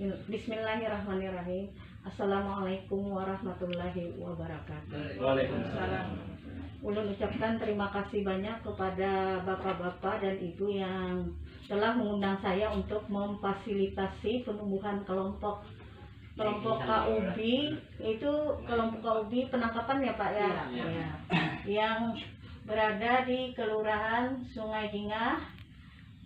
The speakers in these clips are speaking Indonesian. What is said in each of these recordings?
Bismillahirrahmanirrahim. Assalamualaikum warahmatullahi wabarakatuh. Waalaikumsalam. Ulun ucapkan terima kasih banyak kepada bapak-bapak dan ibu yang telah mengundang saya untuk memfasilitasi penumbuhan kelompok KUB. Itu kelompok KUB penangkapan ya Pak ya? Ya. Yang berada di Kelurahan Sungai Jingah,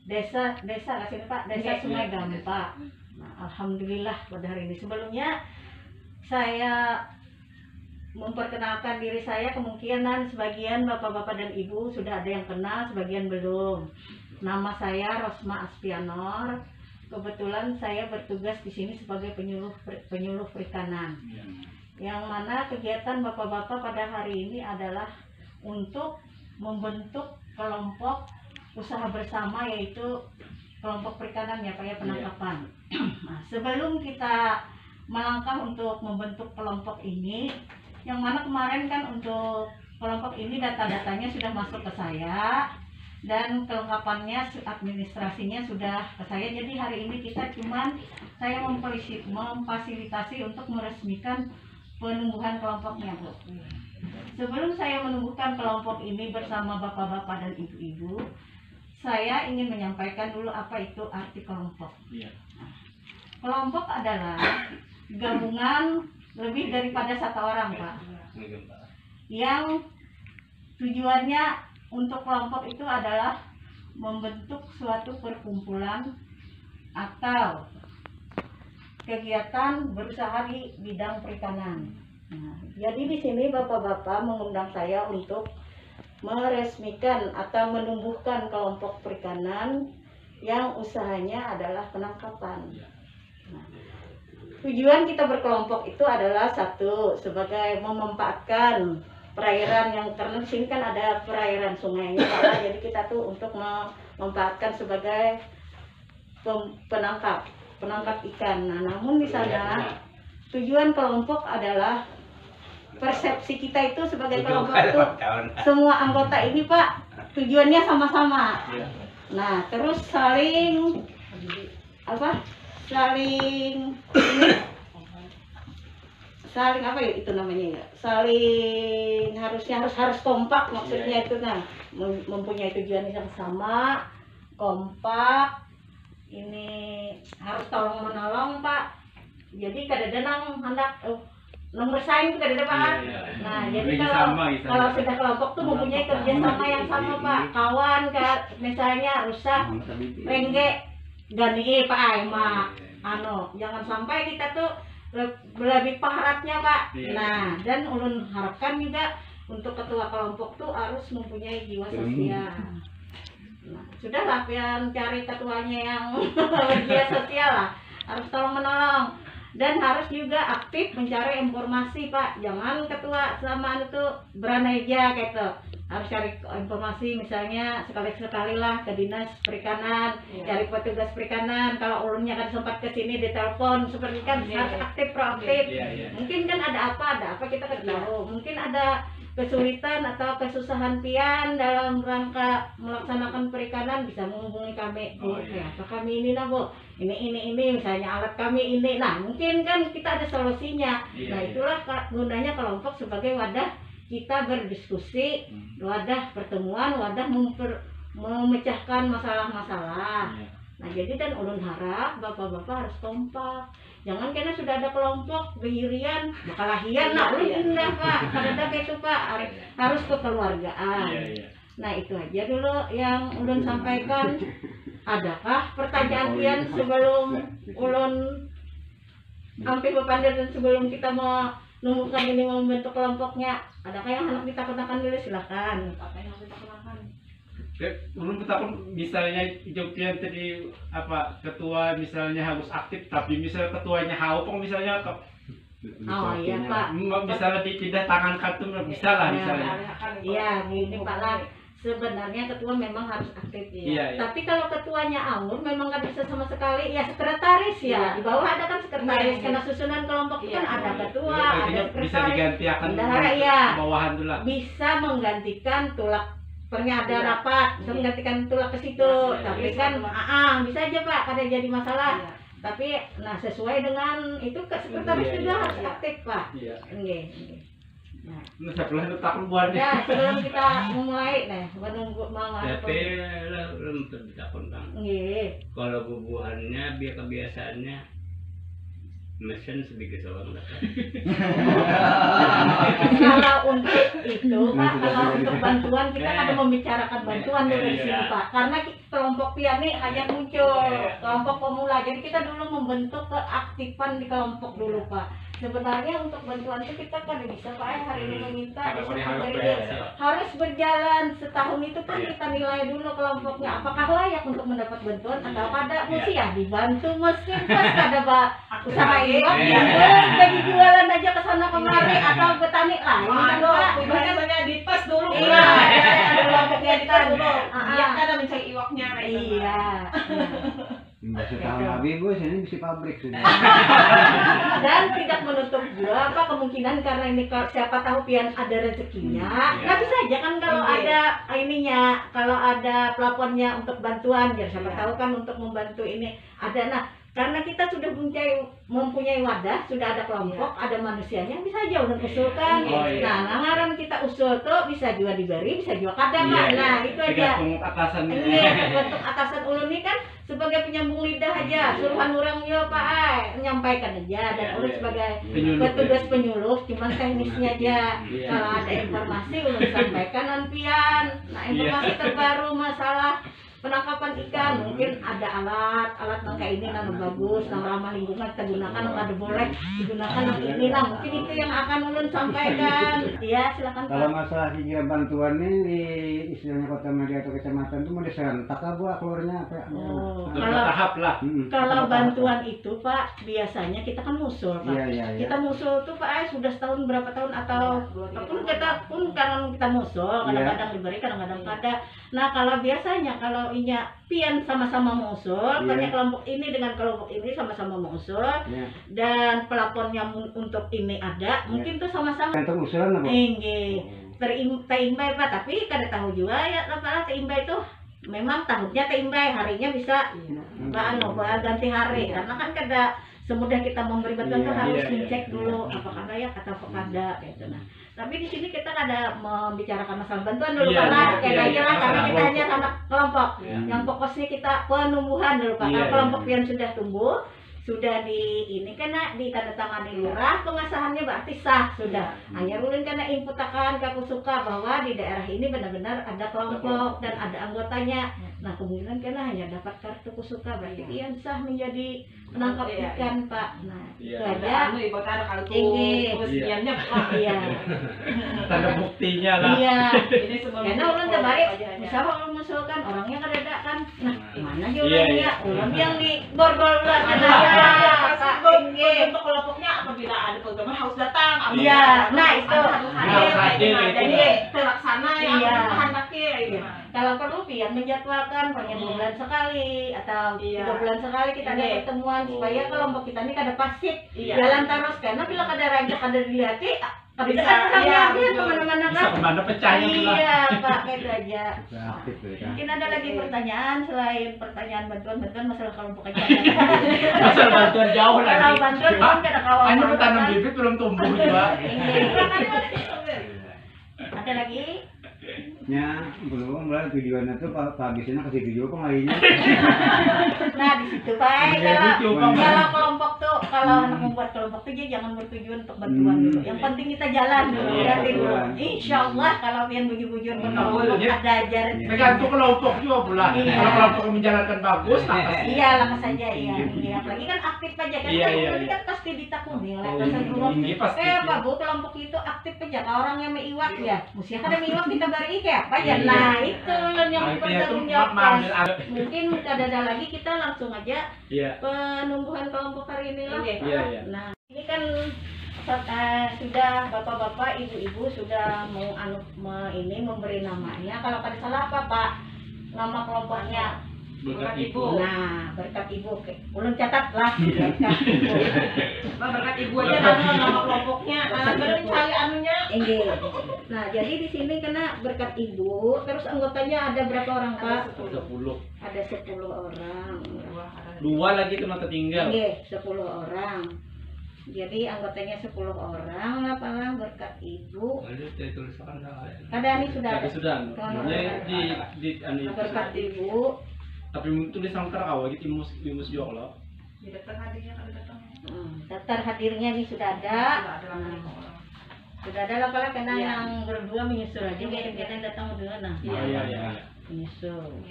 Desa kasih Pak, Desa Sungai Dampak. Nah, alhamdulillah pada hari ini. Sebelumnya saya memperkenalkan diri saya, kemungkinan sebagian bapak-bapak dan ibu sudah ada yang kenal, sebagian belum. Nama saya Rosma Aspianor. Kebetulan saya bertugas di sini sebagai penyuluh perikanan. Yang mana kegiatan bapak-bapak pada hari ini adalah untuk membentuk kelompok usaha bersama, yaitu kelompok perikanan ya Pak ya, penangkapan. Nah, sebelum kita melangkah untuk membentuk kelompok ini, yang mana kemarin kan untuk kelompok ini data-datanya sudah masuk ke saya dan kelengkapannya administrasinya sudah ke saya. Jadi hari ini saya memfasilitasi untuk meresmikan penumbuhan kelompoknya Bu. Sebelum saya menumbuhkan kelompok ini bersama bapak-bapak dan ibu-ibu, saya ingin menyampaikan dulu apa itu arti kelompok. Kelompok adalah gabungan lebih daripada satu orang Pak, yang tujuannya untuk kelompok itu adalah membentuk suatu perkumpulan atau kegiatan berusaha di bidang perikanan. Nah, jadi di sini bapak-bapak mengundang saya untuk meresmikan atau menumbuhkan kelompok perikanan yang usahanya adalah penangkapan. Nah, tujuan kita berkelompok itu adalah satu, sebagai memanfaatkan perairan yang, karena di sini kan ada perairan sungainya Pak, jadi kita tuh untuk memanfaatkan sebagai penangkap ikan. Nah, namun di sana tujuan kelompok adalah persepsi kita itu sebagai kelompok itu semua anggota ini Pak tujuannya sama-sama. Nah, terus saling apa ya itu namanya ya, saling harus kompak maksudnya itu. Nah, mempunyai tujuan yang sama, kompak, ini harus tolong menolong Pak. Jadi kadang-kadang hendak nomor bersaing kadang-kadang Pak. Nah, jadi kalau sudah kelompok tuh mempunyai kerjasama yang sama Pak. Kawan misalnya rusak rengge ganti Pak Aima, jangan sampai kita tuh lebih paharatnya Pak. Nah, dan ulun harapkan juga untuk ketua kelompok tuh harus mempunyai jiwa sosial. Nah, sudahlah yang cari ketuanya yang berjiwa sosial lah, harus tolong menolong dan harus juga aktif mencari informasi Pak. Jangan ketua sama itu berani aja gitu. Harus cari informasi, misalnya sekali-sekali lah ke dinas perikanan, cari petugas perikanan. Kalau ulunnya kan sempat ke sini ditelepon, seperti kan harus aktif, proaktif. Mungkin kan ada apa kita kan tahu. Mungkin ada kesulitan atau kesusahan pian dalam rangka melaksanakan perikanan, bisa menghubungi kami. Kami ini nah Bu, ini misalnya alat kami ini. Nah, mungkin kan kita ada solusinya. Nah, itulah gunanya kelompok sebagai wadah kita berdiskusi, wadah pertemuan, wadah memecahkan masalah-masalah. Nah, jadi dan ulun harap bapak-bapak harus kompak. Jangan karena sudah ada kelompok berian bakalahian lah ulun indah Pak. Kadang itu Pak harus kekeluargaan. Nah, itu aja dulu yang ulun sampaikan. Adakah pertanyaan pian sebelum ulun hampir berpandir dan sebelum kita mau numbuhkan ini membentuk kelompoknya? Adakah yang hendak ditakutkan dulu? Silahkan. Apa yang harus ditakutkan? Belum takut misalnya Jokian tadi apa ketua misalnya harus aktif, tapi misalnya ketuanya haupong misalnya iya Pak, misalnya dipindah tangankan tuh bisa lah misalnya. Iya gini Pak lah, sebenarnya ketua memang harus aktif ya. Tapi kalau ketuanya awur memang nggak bisa sama sekali, ya sekretaris ya. Di bawah ada kan sekretaris, karena susunan kelompok itu kan ada ketua, ada sekretaris. Bisa diganti akan bawahan dulu. Bisa menggantikan tulak. Pernah ada rapat, bisa menggantikan tulak ke situ, tapi kan bisa aja Pak, kada jadi masalah. Tapi nah sesuai dengan itu sekretaris Iya, juga iya, harus iya. aktif Pak. Iya. Nggih, nggih. Nah, Nah, sebelah itu takut buahnya. ya sebelum kita mulai nih menunggu mau Tapi lah belum terbitakon Kang. Nggih. Kalau bubuhannya biar kebiasaannya mesin sedikit soal datang. Kalau untuk itu Pak, kalau untuk bantuan kita kan ada membicarakan bantuan dulu di sini Iya. Pak. Karena kelompok piani hanya muncul, Iya. kelompok pemula. Jadi kita dulu membentuk keaktifan di kelompok dulu Pak. Sebenarnya untuk bantuan itu kita kan bisa Pak hari ini meminta Kalau bisa harus menjadi bayar. harus berjalan setahun itu kan Iya. kita nilai dulu kelompoknya apakah layak untuk mendapat bantuan atau ada mesti ya dibantu mesin pas ada Pak usaha iwak Iya. jadi jualan aja ke sana kemari atau petani lain kan Pak. Biasanya di tes dulu. Iya, ada kelompoknya di tas dulu. Dia kan mencari iwaknya kayak gitu. Iya. Setahun habis bos, ini bisa pabrik sudah. Dan tidak menutup juga apa kemungkinan karena ini siapa tahu pian ada rezekinya. Iya. Nah bisa aja kan kalau Iya. ada ininya, kalau ada pelapornya untuk bantuan, ya siapa Iya. tahu kan untuk membantu ini ada. Nah karena kita sudah mempunyai wadah, sudah ada kelompok, ada manusianya, bisa aja udah usulkan. Oh, iya. Nah langaran kita usul tuh bisa juga diberi, bisa juga kada Pak. Iya, Nah iya. itu aja. Tergantung atasan. Ini bentuk atasan ulun ini kan sebagai penyambung lidah aja, suruhan orang yo Pak Ai menyampaikan aja dan Iya, ulun iya. sebagai Penyuluh. petugas penyuluh cuman teknisnya aja. Iya. Kalau ada informasi ulun sampaikan nantian. Nah informasi terbaru masalah penangkapan ikan mungkin ada alat nang kayak ini nang bagus nang ramah lingkungan kita gunakan nang ada boleh digunakan nang ini nang mungkin itu yang akan ulun sampaikan. Iya silakan Kalau Pak. masalah hijrah bantuan ini di istilahnya kota media atau kecamatan itu mau diserentak apa keluarnya apa? Oh, Untuk kalau bertahap lah. Kalau bantuan itu Pak, biasanya kita kan musul Pak. Iya iya iya. Kita musul tuh Pak, sudah setahun berapa tahun atau pun kita pun karena kita musul, kadang-kadang diberi, kadang-kadang kada. Nah kalau biasanya kalau inya pian sama-sama musul, Iya. banyak kelompok ini dengan kelompok ini sama-sama musul Iya. dan pelapornya untuk ini ada, mungkin tuh sama-sama Untuk usulan apa? enggak terimbay Pak, tapi kada tahu juga ya apa terimbay itu memang tahunnya terimbay, harinya bisa Pak ganti hari karena kan kada semudah kita memberi bantuan Iya, kan harus iya, dicek iya. dulu apakah layak atau kada gitu. Nah tapi di sini kita kada membicarakan masalah bantuan dulu Iya, karena iya, kayak iya, aja lah iya, karena masalah kita hanya kelompok. sama kelompok Iya. yang fokusnya kita penumbuhan dulu Pak. Iya, Kalau iya, kelompok iya. pian sudah tumbuh sudah di ini kena ditandatangani lurah pengesahannya berarti sah sudah hanya ulun karena input akan aku suka bahwa di daerah ini benar-benar ada kelompok dan ada anggotanya. Nah kemungkinan karena hanya dapat kartu kusuka berarti pian sah menjadi penangkap Iya, ikan Pak. Nah itu Iya. aja. Anu ibarat ada kalau tuh Tinggi. pengesiannya Pak. Iya. Tanda buktinya lah. Iya. Ini sebelum Karena ulun terbalik, misalnya ulun musuhkan orangnya kada ada kan. Nah, mana aja Iya, orangnya? iya. Ulun yang di borgol ulang ada Pasti Pak. Tinggi. bentuk kelompoknya apabila ada program harus datang. apabila Iya, ada nah, harus itu. harus Harus hadir. hadir, Nah, itu. jadi terlaksana yang Iya. kehendaknya gitu. Iya. Kalau perlu pian menjadwalkan hanya 2 bulan sekali atau Iya. 3 bulan sekali kita ada Iya. pertemuan supaya kelompok kita ini kada pasif Iya. jalan terus karena bila kada rancak kada dilihati kada Bisa, bisa iya, iya, betul. kemana-mana Bisa kan. kemana pecahnya lah. Iya Pak, itu aja. Bisa aktif tuh kan. Mungkin ada lagi pertanyaan selain pertanyaan bantuan masalah kelompok aja. Asal bantuan jauh Kalau lagi. bantuan kan kada kawan. Anu tanam bibit belum tumbuh juga. Ada lagi? Ya belum lah tujuannya tuh pak habisnya ke situ juga pengalinya. Nah di situ Pak. Jadi Kalau coba kalau kelompok tuh kalau anak membuat kelompok tuh dia jangan bertujuan untuk bantuan dulu. Yang penting kita jalan dulu, Iya, berarti dulu. betul. Insya Allah kalau yang bujur-bujur berkelompok boleh. ada ajar. Tergantung kelompok juga pula. Iya. Kalau kelompok menjalankan bagus, tak pasti. Iya langsung saja iya. Iya. Apalagi kan aktif aja kan. Iya, Kan iya, ini iya. kan pasti ditakuni oleh Oh, atasan guru. ini pasti. Pak Bu kelompok itu aktif aja. Kalau orang yang meiwak ya, mesti ada meiwak kita bari kayak apa ya. Iya. Nah itu yang Nah, itu ya tuh bertanggung mengambil jawab. Mungkin ada lagi kita langsung aja Iya. penumbuhan kelompok hari ini lah. Iya, iya. Nah, ini kan sudah bapak-bapak, ibu-ibu sudah ini memberi namanya. Kalau pada salah apa Pak? Nama kelompoknya Berkat ibu. Nah, berkat ibu. Ulun catat lah. Berkat ibu. Berkat ibu aja nama kelompoknya. Bener cari anunya. Enggak. Nah, jadi di sini kena berkat ibu, terus anggotanya ada berapa orang, Pak? 10. Ada 10 orang. 2 lagi teman tertinggal. Oke, 10 orang. Jadi anggotanya 10 orang, apalah berkat ibu. Ada tulisan salah. Ada nih sudah ada. Tapi sudah. Kalau Di anu berkat ibu. tapi tulisan terawal gitu imus juga loh. Di datang hadirnya kalau datang. Daftar hadirnya nih sudah ada. Ada orang. Sudah ada lah kalau kena Iya. yang berdua menyusul aja biar kita datang berdua nah. Iya iya. Menyusul.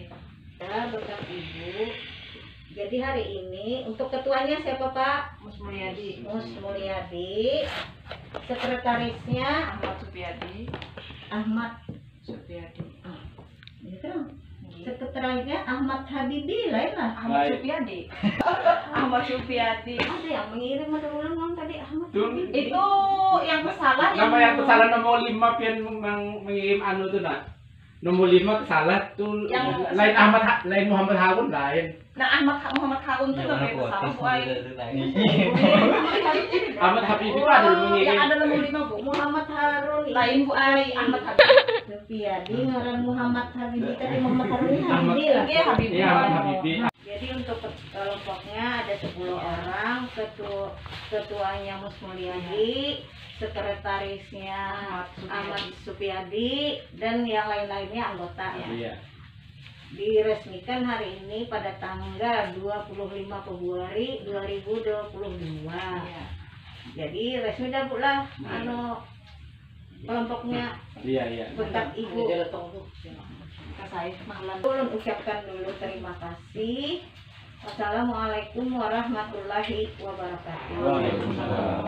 Ya, berkat ibu. Jadi hari ini untuk ketuanya siapa Pak? Mus Mulyadi. Mus Mulyadi. Sekretarisnya Ahmad Supiadi. Ahmad. Supiadi. Gitu. Sekretarisnya Ahmad Habibi lain lah. Ahmad Baik. Supiadi. Ahmad Supiadi. Ada yang mengirim ada ulang tadi Ahmad Tuh. Habibi. Itu yang bersalah Nama yang kesalahan nomor 5 pian mengirim anu tuh nak. Nomor 5 kesalah tuh Yang- lain lain Muhammad Harun lain. Nah Muhammad Harun tuh lebih bersalah Bu Ai. Ahmad Habibie Pak ada mengirim. Yang ada nomor 5 Bu. Muhammad Harun Lain Bu Ai, Ahmad Habibie. Supiadi ngaran Muhammad Habibi tadi Muhammad Harun ini Habibi lah. Iya, Habibie. Iya Ahmad Habibie. Jadi untuk kelompoknya ada 10 orang, ketuanya Mus Mulyadi, sekretarisnya Ahmad Supiadi, dan yang lain-lainnya anggota ya. Iya. Diresmikan hari ini pada tanggal 25 Februari 2022. Iya. Jadi resmi dah Bu lah anu kelompoknya Iya iya. berkat ibu. Saya Ulun ucapkan dulu terima kasih. Wassalamualaikum warahmatullahi wabarakatuh. Waalaikumsalam.